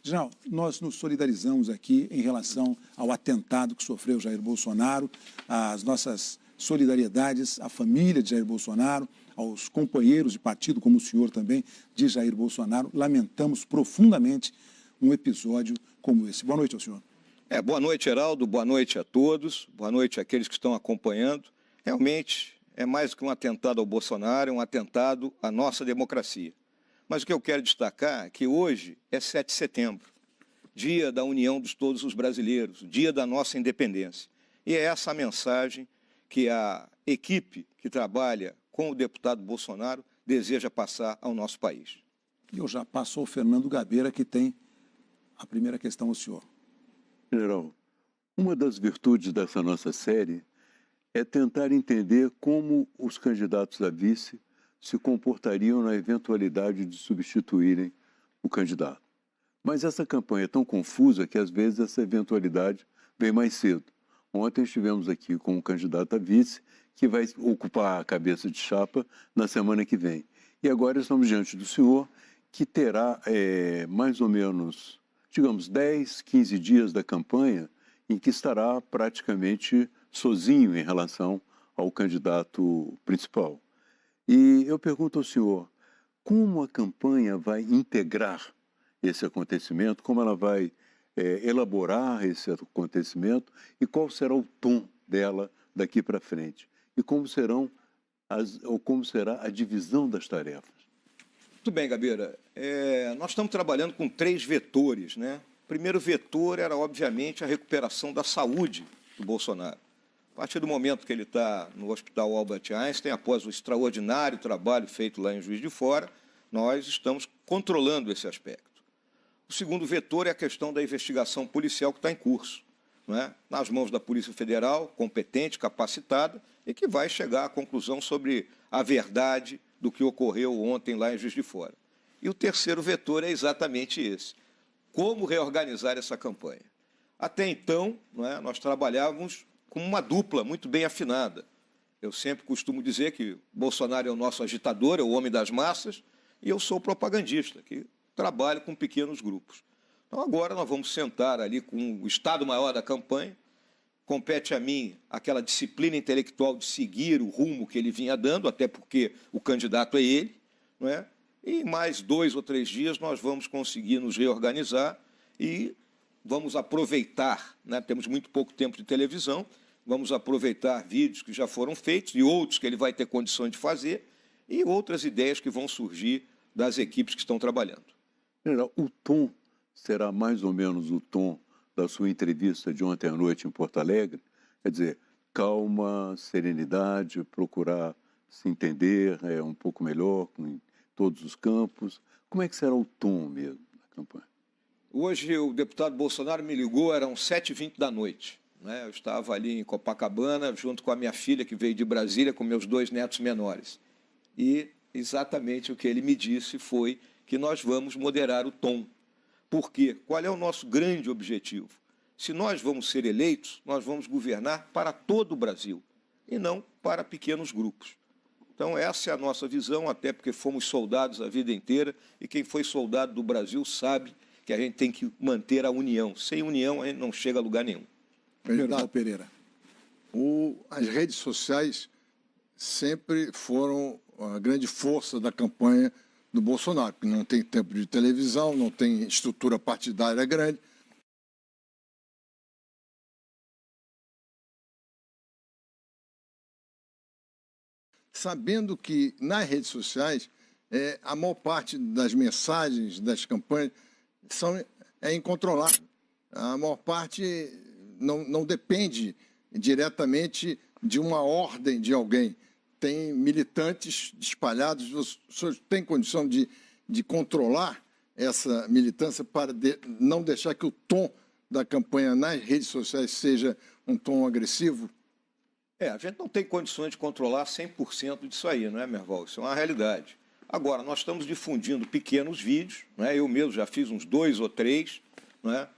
General, nós nos solidarizamos aqui em relação ao atentado que sofreu Jair Bolsonaro, as nossas solidariedades à família de Jair Bolsonaro, aos companheiros de partido, como o senhor também, de Jair Bolsonaro. Lamentamos profundamente um episódio como esse. Boa noite ao senhor. Boa noite, Heraldo, boa noite a todos, boa noite àqueles que estão acompanhando. Realmente, é mais do que um atentado ao Bolsonaro, é um atentado à nossa democracia. Mas o que eu quero destacar é que hoje é 7 de setembro, dia da união de todos os brasileiros, dia da nossa independência. E é essa a mensagem que a equipe que trabalha com o deputado Bolsonaro deseja passar ao nosso país. Eu já passo ao Fernando Gabeira, que tem a primeira questão ao senhor. General, uma das virtudes dessa nossa série é tentar entender como os candidatos a vice se comportariam na eventualidade de substituírem o candidato. Mas essa campanha é tão confusa que, às vezes, essa eventualidade vem mais cedo. Ontem estivemos aqui com um candidato a vice que vai ocupar a cabeça de chapa na semana que vem. E agora estamos diante do senhor, que terá mais ou menos, digamos, 10, 15 dias da campanha em que estará praticamente sozinho em relação ao candidato principal. E eu pergunto ao senhor, como a campanha vai integrar esse acontecimento, como ela vai elaborar esse acontecimento e qual será o tom dela daqui para frente? E como será a divisão das tarefas? Muito bem, Gabeira. Nós estamos trabalhando com 3 vetores, né? O primeiro vetor era, obviamente, a recuperação da saúde do Bolsonaro. A partir do momento que ele está no Hospital Albert Einstein, após o extraordinário trabalho feito lá em Juiz de Fora, nós estamos controlando esse aspecto. O segundo vetor é a questão da investigação policial que está em curso, né? Nas mãos da Polícia Federal, competente, capacitada, e que vai chegar à conclusão sobre a verdade do que ocorreu ontem lá em Juiz de Fora. E o terceiro vetor é exatamente esse: como reorganizar essa campanha. Até então, né, nós trabalhávamos com uma dupla muito bem afinada. Eu sempre costumo dizer que Bolsonaro é o nosso agitador, é o homem das massas, e eu sou o propagandista, que trabalho com pequenos grupos. Então agora nós vamos sentar ali com o Estado-Maior da campanha, compete a mim aquela disciplina intelectual de seguir o rumo que ele vinha dando, até porque o candidato é ele, não é? E em mais 2 ou 3 dias nós vamos conseguir nos reorganizar e vamos aproveitar, né? Temos muito pouco tempo de televisão, vamos aproveitar vídeos que já foram feitos e outros que ele vai ter condições de fazer e outras ideias que vão surgir das equipes que estão trabalhando. General, o tom será mais ou menos o tom da sua entrevista de ontem à noite em Porto Alegre? Quer dizer, calma, serenidade, procurar se entender um pouco melhor em todos os campos. Como é que será o tom mesmo da campanha? Hoje o deputado Bolsonaro me ligou, eram 7h20 da noite. Né? Eu estava ali em Copacabana, junto com a minha filha, que veio de Brasília, com meus 2 netos menores. E exatamente o que ele me disse foi que nós vamos moderar o tom. Por quê? Qual é o nosso grande objetivo? Se nós vamos ser eleitos, nós vamos governar para todo o Brasil, e não para pequenos grupos. Então, essa é a nossa visão, até porque fomos soldados a vida inteira, e quem foi soldado do Brasil sabe que a gente tem que manter a união. Sem união, a gente não chega a lugar nenhum. Pereira. As redes sociais sempre foram a grande força da campanha do Bolsonaro, porque não tem tempo de televisão, não tem estrutura partidária grande. Sabendo que nas redes sociais a maior parte das mensagens das campanhas é incontrolável. A maior parte não depende diretamente de uma ordem de alguém. Tem militantes espalhados. O senhor tem condição de controlar essa militância para não deixar que o tom da campanha nas redes sociais seja um tom agressivo? A gente não tem condições de controlar 100% disso aí, não é, Merval? Isso é uma realidade. Agora, nós estamos difundindo pequenos vídeos, né? Eu mesmo já fiz uns 2 ou 3, né?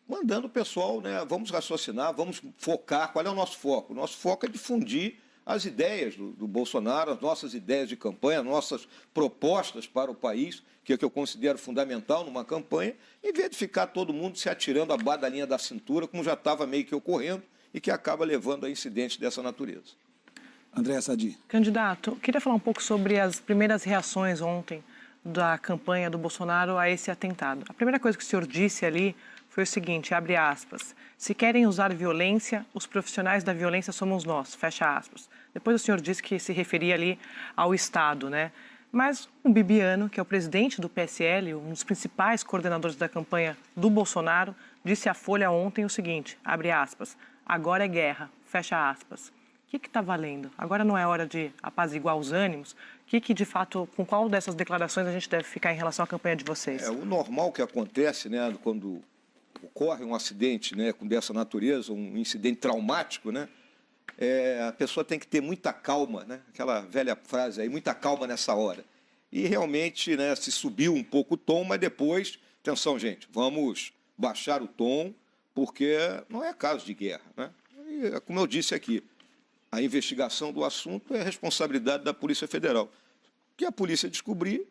Mandando o pessoal, né? Vamos raciocinar, vamos focar. Qual é o nosso foco? O nosso foco é difundir as ideias do Bolsonaro, as nossas ideias de campanha, nossas propostas para o país, que é o que eu considero fundamental numa campanha, em vez de ficar todo mundo se atirando abaixo da linha da cintura, como já estava meio que ocorrendo, e que acaba levando a incidentes dessa natureza. André Sadi. Candidato, queria falar um pouco sobre as primeiras reações ontem da campanha do Bolsonaro a esse atentado. A primeira coisa que o senhor disse ali foi o seguinte, abre aspas, se querem usar violência, os profissionais da violência somos nós, fecha aspas. Depois o senhor disse que se referia ali ao Estado, né? Mas o Bibiano, que é o presidente do PSL, um dos principais coordenadores da campanha do Bolsonaro, disse à Folha ontem o seguinte, abre aspas, agora é guerra, fecha aspas. O que está valendo? Agora não é hora de apaziguar os ânimos? De fato, com qual dessas declarações a gente deve ficar em relação à campanha de vocês? O normal que acontece, né, quando ocorre um acidente, né, dessa natureza, um incidente traumático, né, a pessoa tem que ter muita calma, né, aquela velha frase aí, muita calma nessa hora. E realmente, né, se subiu um pouco o tom, mas depois, atenção gente, vamos baixar o tom, porque não é caso de guerra, né? E, como eu disse aqui, a investigação do assunto é responsabilidade da Polícia Federal. Que a polícia descobrir,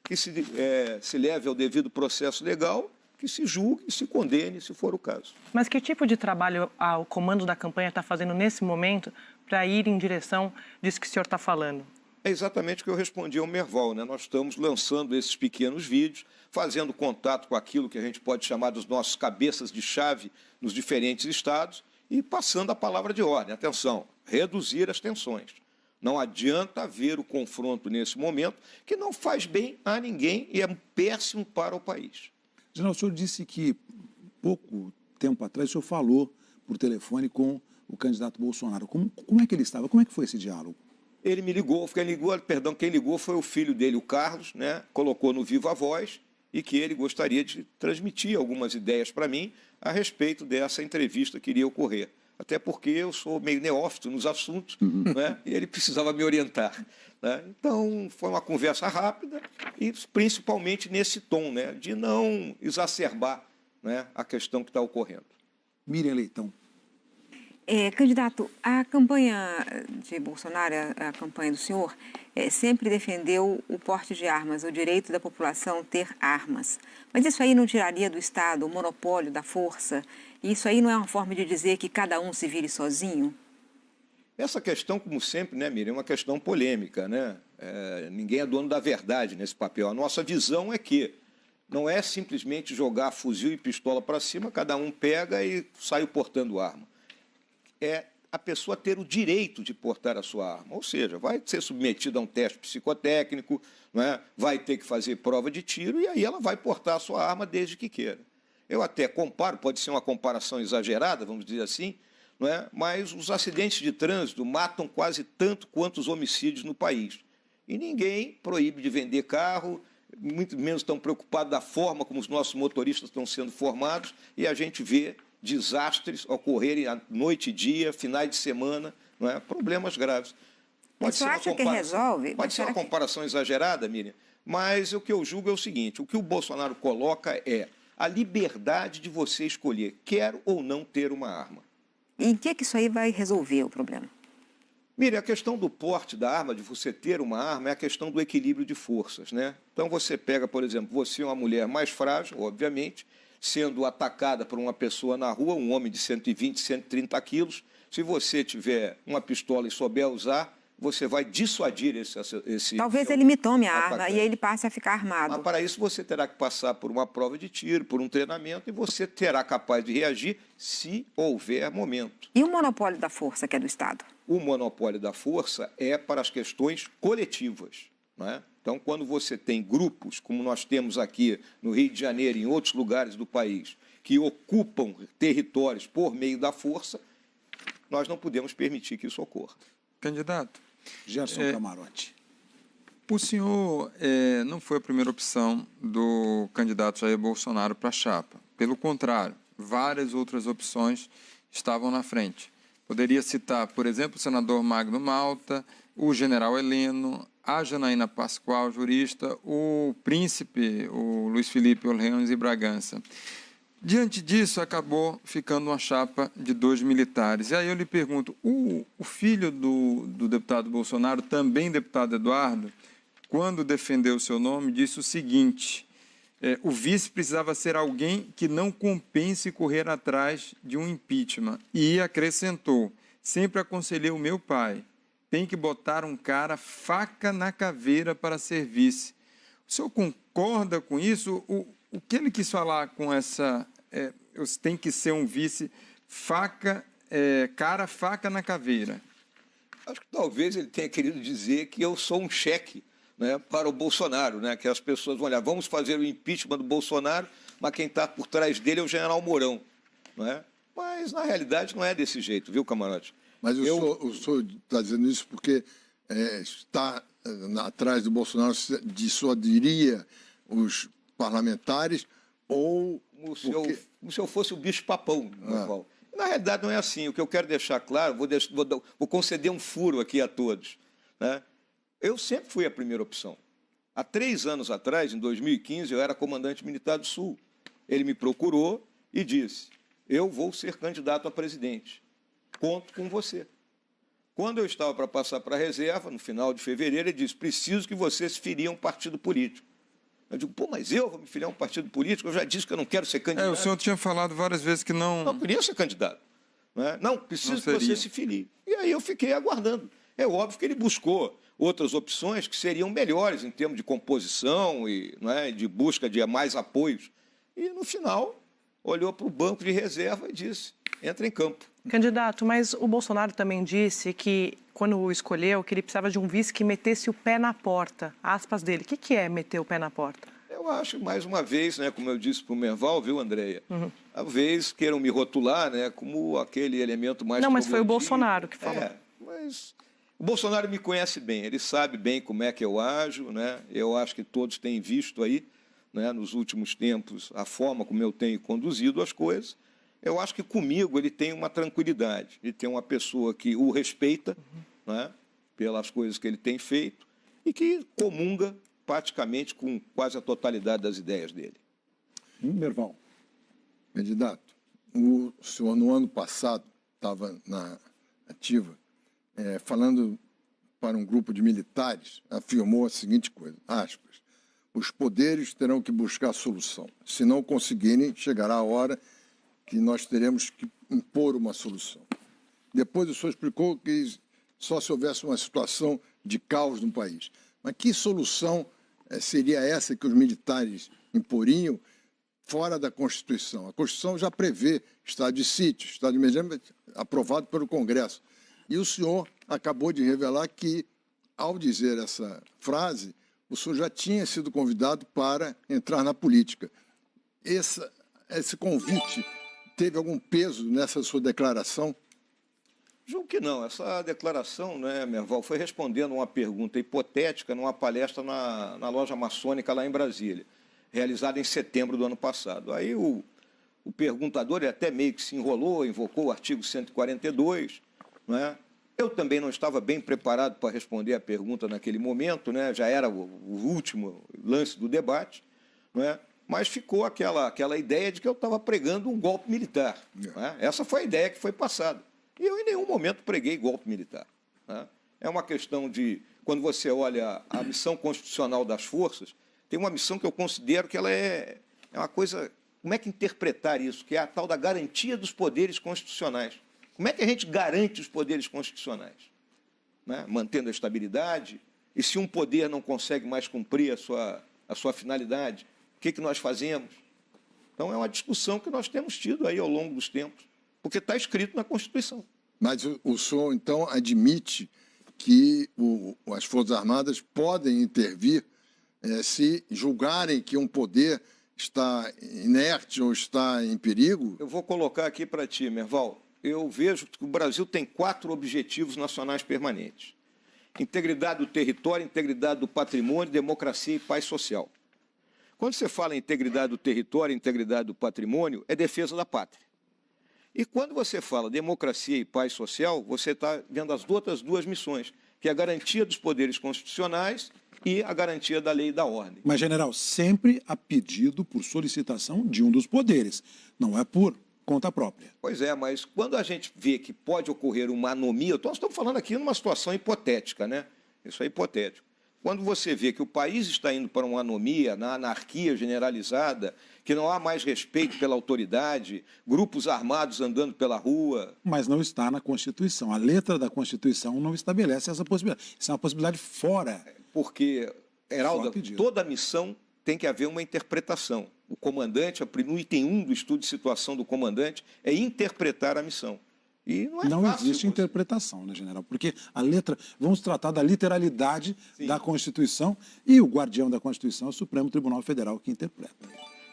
que se leve ao devido processo legal, que se julgue e se condene, se for o caso. Mas que tipo de trabalho o comando da campanha está fazendo nesse momento para ir em direção disso que o senhor está falando? É exatamente o que eu respondi ao Merval, né? Nós estamos lançando esses pequenos vídeos, fazendo contato com aquilo que a gente pode chamar dos nossos cabeças de chave nos diferentes estados e passando a palavra de ordem. Atenção, reduzir as tensões. Não adianta haver o confronto nesse momento, que não faz bem a ninguém e é péssimo para o país. General, o senhor disse que pouco tempo atrás o senhor falou por telefone com o candidato Bolsonaro. Como é que ele estava? Como é que foi esse diálogo? Ele me ligou, quem ligou foi o filho dele, o Carlos, né? Colocou no Viva Voz e que ele gostaria de transmitir algumas ideias para mim a respeito dessa entrevista que iria ocorrer. Até porque eu sou meio neófito nos assuntos, né? E ele precisava me orientar, né? Então, foi uma conversa rápida e principalmente nesse tom, né? De não exacerbar, né, a questão que está ocorrendo. Miriam Leitão. Candidato, a campanha de Bolsonaro, a campanha do senhor, sempre defendeu o porte de armas, o direito da população ter armas. Mas isso aí não tiraria do Estado o monopólio da força? Isso aí não é uma forma de dizer que cada um se vire sozinho? Essa questão, como sempre, né, Miriam, é uma questão polêmica, né? Ninguém é dono da verdade nesse papel. A nossa visão é que não é simplesmente jogar fuzil e pistola para cima, cada um pega e sai portando arma. É a pessoa ter o direito de portar a sua arma, ou seja, vai ser submetida a um teste psicotécnico, não é? Vai ter que fazer prova de tiro e aí ela vai portar a sua arma desde que queira. Eu até comparo, pode ser uma comparação exagerada, vamos dizer assim, não é? Mas os acidentes de trânsito matam quase tanto quanto os homicídios no país. E ninguém proíbe de vender carro, muito menos estão preocupados da forma como os nossos motoristas estão sendo formados, e a gente vê desastres ocorrerem à noite e dia, finais de semana, não é? Problemas graves. Pode ser acha que resolve? Pode ser uma comparação exagerada, Miriam, mas o que eu julgo é o seguinte, o que o Bolsonaro coloca é a liberdade de você escolher, quer ou não ter uma arma. E em que isso aí vai resolver o problema? Miriam, a questão do porte da arma, de você ter uma arma, é a questão do equilíbrio de forças, né? Então você pega, por exemplo, você é uma mulher mais frágil, obviamente, sendo atacada por uma pessoa na rua, um homem de 120, 130 quilos, se você tiver uma pistola e souber usar, você vai dissuadir esse Talvez ele me tome a arma e ele passe a ficar armado. Mas para isso você terá que passar por uma prova de tiro, por um treinamento, e você terá capaz de reagir se houver momento. E o monopólio da força, que é do Estado? O monopólio da força é para as questões coletivas, não é? Então, quando você tem grupos, como nós temos aqui no Rio de Janeiro e em outros lugares do país, que ocupam territórios por meio da força, nós não podemos permitir que isso ocorra. Candidato. Gerson Camarote. O senhor não foi a primeira opção do candidato Jair Bolsonaro para a chapa. Pelo contrário, várias outras opções estavam na frente. Poderia citar, por exemplo, o senador Magno Malta, o general Heleno, a Janaína Pascoal, jurista, o príncipe, o Luiz Felipe Orleans e Bragança. Diante disso, acabou ficando uma chapa de 2 militares. E aí eu lhe pergunto, o filho do deputado Bolsonaro, também deputado Eduardo, quando defendeu o seu nome, disse o seguinte: o vice precisava ser alguém que não compense correr atrás de um impeachment. E acrescentou: sempre aconselhei o meu pai, tem que botar um cara faca na caveira para ser vice. O senhor concorda com isso? O que ele quis falar com essa... tem que ser um vice faca na caveira? Acho que talvez ele tenha querido dizer que eu sou um cheque, né, para o Bolsonaro, né, que as pessoas vão olhar, vamos fazer o impeachment do Bolsonaro, mas quem está por trás dele é o general Mourão. Não é? Mas, na realidade, não é desse jeito, viu, camarote? Mas o senhor está dizendo isso porque está atrás do Bolsonaro, só diria os parlamentares, ou... Como se eu fosse o bicho-papão. Na realidade, não é assim. O que eu quero deixar claro, vou conceder um furo aqui a todos, né? Eu sempre fui a primeira opção. Há 3 anos atrás, em 2015, eu era comandante militar do Sul. Ele me procurou e disse: eu vou ser candidato a presidente. Conto com você. Quando eu estava para passar para a reserva, no final de fevereiro, ele disse: preciso que você se filie a um partido político. Eu digo: pô, mas eu vou me filiar a um partido político? Eu já disse que eu não quero ser candidato. O senhor tinha falado várias vezes que não... Não queria ser candidato. Não, preciso que você se filie. E aí eu fiquei aguardando. É óbvio que ele buscou outras opções que seriam melhores em termos de composição e, de busca de mais apoios. E, no final, olhou para o banco de reserva e disse: entra em campo. Candidato, mas o Bolsonaro também disse que, quando o escolheu, que ele precisava de um vice que metesse o pé na porta. Aspas dele. O que é meter o pé na porta? Eu acho, mais uma vez, como eu disse para o Merval, viu, Andréia? Talvez queiram me rotular, como aquele elemento mais... Não, mas foi o Bolsonaro que falou. Mas o Bolsonaro me conhece bem, ele sabe bem como é que eu ajo, né? Eu acho que todos têm visto aí, nos últimos tempos, a forma como eu tenho conduzido as coisas. Eu acho que comigo ele tem uma tranquilidade, ele tem uma pessoa que o respeita, pelas coisas que ele tem feito e que comunga praticamente com quase a totalidade das ideias dele. Merval. Candidato, o senhor no ano passado estava na ativa, falando para um grupo de militares, afirmou a seguinte coisa, aspas: os poderes terão que buscar solução. Se não conseguirem, chegará a hora que nós teremos que impor uma solução. Depois o senhor explicou que só se houvesse uma situação de caos no país. Mas que solução seria essa que os militares imporiam fora da Constituição? A Constituição já prevê estado de sítio, estado de emergência, aprovado pelo Congresso. E o senhor acabou de revelar que, ao dizer essa frase, o senhor já tinha sido convidado para entrar na política. Esse convite teve algum peso nessa sua declaração? Julgo que não. Essa declaração, Merval, foi respondendo uma pergunta hipotética numa palestra na loja maçônica lá em Brasília, realizada em setembro do ano passado. Aí o perguntador até meio que se enrolou, invocou o artigo 142, Eu também não estava bem preparado para responder a pergunta naquele momento, já era o último lance do debate, mas ficou aquela ideia de que eu estava pregando um golpe militar. Essa foi a ideia que foi passada. E eu, em nenhum momento, preguei golpe militar. É uma questão de... Quando você olha a missão constitucional das forças, tem uma missão que eu considero que ela é uma coisa... Como é que interpretar isso? Que é a tal da garantia dos poderes constitucionais. Como é que a gente garante os poderes constitucionais? Mantendo a estabilidade. E se um poder não consegue mais cumprir a sua finalidade, o que nós fazemos? Então, é uma discussão que nós temos tido aí ao longo dos tempos, porque está escrito na Constituição. Mas o senhor, então, admite que as Forças Armadas podem intervir se julgarem que um poder está inerte ou está em perigo? Eu vou colocar aqui para ti, Merval. Eu vejo que o Brasil tem 4 objetivos nacionais permanentes: integridade do território, integridade do patrimônio, democracia e paz social. Quando você fala em integridade do território, integridade do patrimônio, é defesa da pátria. E quando você fala democracia e paz social, você está vendo as outras 2 missões, que é a garantia dos poderes constitucionais e a garantia da lei e da ordem. Mas, general, sempre a pedido por solicitação de um dos poderes, não é por conta própria. Pois é, mas quando a gente vê que pode ocorrer uma anomia, nós estamos falando aqui numa situação hipotética, né? Isso é hipotético. Quando você vê que o país está indo para uma anomia, na anarquia generalizada, que não há mais respeito pela autoridade, grupos armados andando pela rua... Mas não está na Constituição. A letra da Constituição não estabelece essa possibilidade. Isso é uma possibilidade fora. Porque, Heraldo, toda missão tem que haver uma interpretação. O comandante, no item 1 do estudo de situação do comandante, é interpretar a missão. E não é fácil, existe interpretação, né, general? Porque a letra, vamos tratar da literalidade da Constituição e o guardião da Constituição é o Supremo Tribunal Federal que interpreta.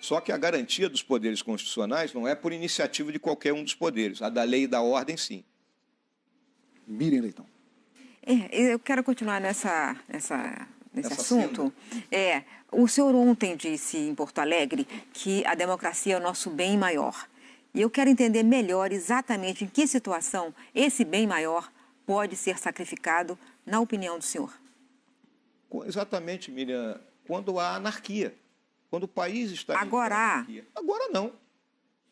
Só que a garantia dos poderes constitucionais não é por iniciativa de qualquer um dos poderes. A da lei e da ordem, sim. Miriam Leitão. Eu quero continuar nesse assunto. O senhor ontem disse em Porto Alegre que a democracia é o nosso bem maior. E eu quero entender melhor exatamente em que situação esse bem maior pode ser sacrificado, na opinião do senhor. Exatamente, Miriam, quando há anarquia. Quando o país está... Agora há. Agora não.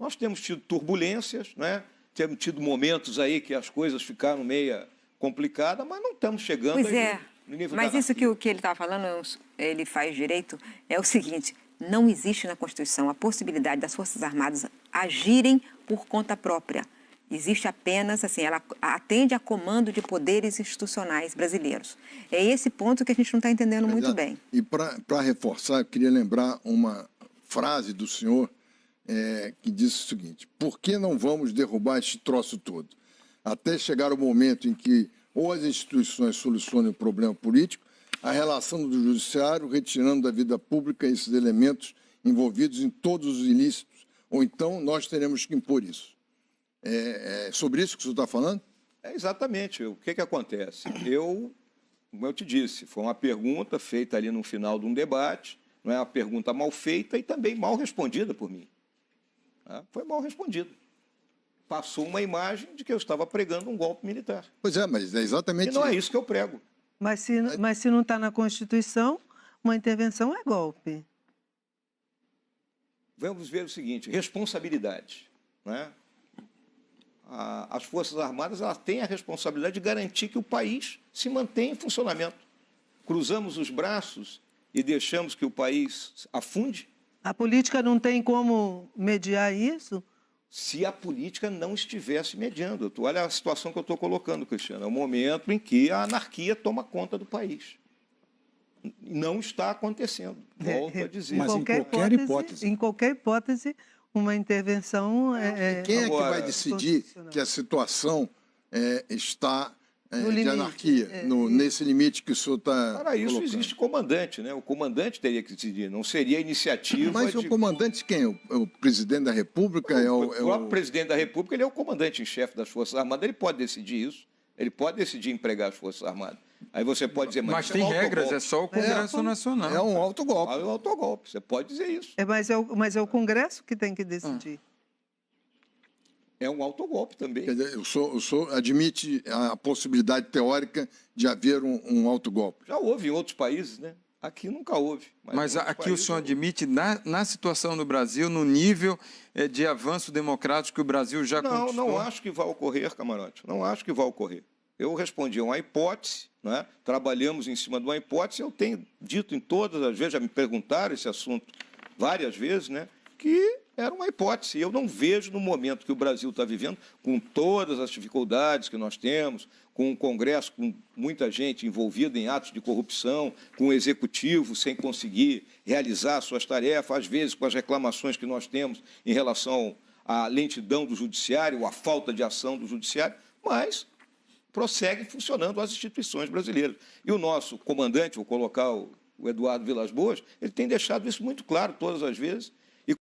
Nós temos tido turbulências, né? Temos tido momentos aí que as coisas ficaram meio complicadas, mas não estamos chegando no nível da Mas isso que ele estava falando, ele faz direito, é o seguinte: não existe na Constituição a possibilidade das Forças Armadas agirem por conta própria. Existe apenas, assim, ela atende a comando de poderes institucionais brasileiros. É esse ponto que a gente não está entendendo muito bem. E para reforçar, eu queria lembrar uma frase do senhor que diz o seguinte: por que não vamos derrubar este troço todo? Até chegar o momento em que ou as instituições solucionem o problema político, a relação do judiciário, retirando da vida pública esses elementos envolvidos em todos os ilícitos, ou então nós teremos que impor isso. É sobre isso que o senhor está falando? Exatamente. O que acontece? Como eu te disse, foi uma pergunta feita ali no final de um debate, não é uma pergunta mal feita e também mal respondida por mim. Foi mal respondida. Passou uma imagem de que eu estava pregando um golpe militar. Pois é, mas é exatamente isso. E não é isso que eu prego. Mas se não está na Constituição, uma intervenção é golpe. Vamos ver o seguinte: responsabilidade. Né? As Forças Armadas têm a responsabilidade de garantir que o país se mantenha em funcionamento. Cruzamos os braços e deixamos que o país afunde? A política não tem como mediar isso? Se a política não estivesse mediando. Olha a situação que eu estou colocando, Cristiano. É o momento em que a anarquia toma conta do país. Não está acontecendo. Volto a dizer. Mas em qualquer hipótese, uma intervenção Quem é que vai decidir que a situação está de anarquia, nesse limite que o senhor está Para isso colocando? Existe comandante, né? O comandante teria que decidir, não seria iniciativa. Mas o comandante quem? O presidente da República? O próprio presidente da República, ele é o comandante em chefe das Forças Armadas, ele pode decidir isso, ele pode decidir empregar as Forças Armadas. Aí você pode dizer, mas tem regras, é só o Congresso Nacional. É um autogolpe. É um autogolpe, você pode dizer isso. Mas é o Congresso que tem que decidir. É um autogolpe também. Quer dizer, o senhor admite a possibilidade teórica de haver um autogolpe? Já houve em outros países, né? Aqui nunca houve. Mas aqui o senhor admite, na situação do Brasil, no nível de avanço democrático que o Brasil já conquistou? Não acho que vai ocorrer, camarote. Não acho que vai ocorrer. Eu respondi a uma hipótese, né? Trabalhamos em cima de uma hipótese, eu tenho dito em todas as vezes, já me perguntaram esse assunto várias vezes, né? Que era uma hipótese. Eu não vejo no momento que o Brasil está vivendo, com todas as dificuldades que nós temos, com um Congresso com muita gente envolvida em atos de corrupção, com o Executivo sem conseguir realizar suas tarefas, às vezes com as reclamações que nós temos em relação à lentidão do Judiciário, à falta de ação do Judiciário, mas prosseguem funcionando as instituições brasileiras. E o nosso comandante, vou colocar o Eduardo Vilas Boas, ele tem deixado isso muito claro todas as vezes,